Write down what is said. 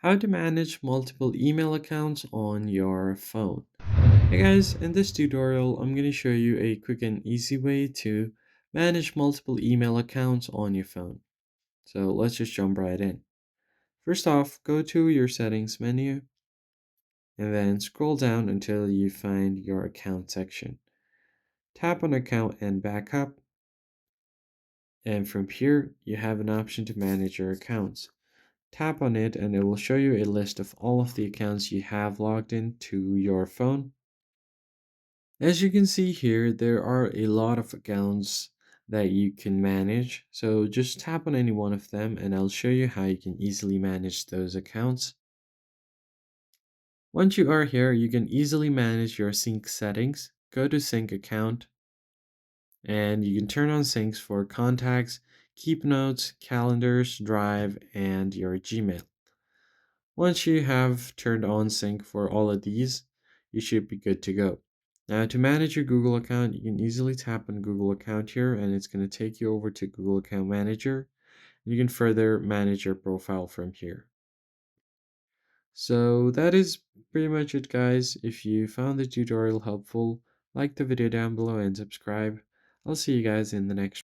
How to manage multiple email accounts on your phone. Hey guys, in this tutorial, I'm going to show you a quick and easy way to manage multiple email accounts on your phone. So let's just jump right in. First off, go to your settings menu and then scroll down until you find your account section. Tap on account and backup, and from here, you have an option to manage your accounts. Tap on it and it will show you a list of all of the accounts you have logged into your phone. As you can see here, there are a lot of accounts that you can manage. So just tap on any one of them and I'll show you how you can easily manage those accounts. Once you are here, you can easily manage your sync settings. Go to sync account and you can turn on syncs for contacts, keep notes, calendars, drive, and your Gmail. Once you have turned on sync for all of these, you should be good to go. Now to manage your Google account, you can easily tap on Google account here and it's going to take you over to Google Account Manager. You can further manage your profile from here. So that is pretty much it guys. If you found the tutorial helpful, like the video down below and subscribe. I'll see you guys in the next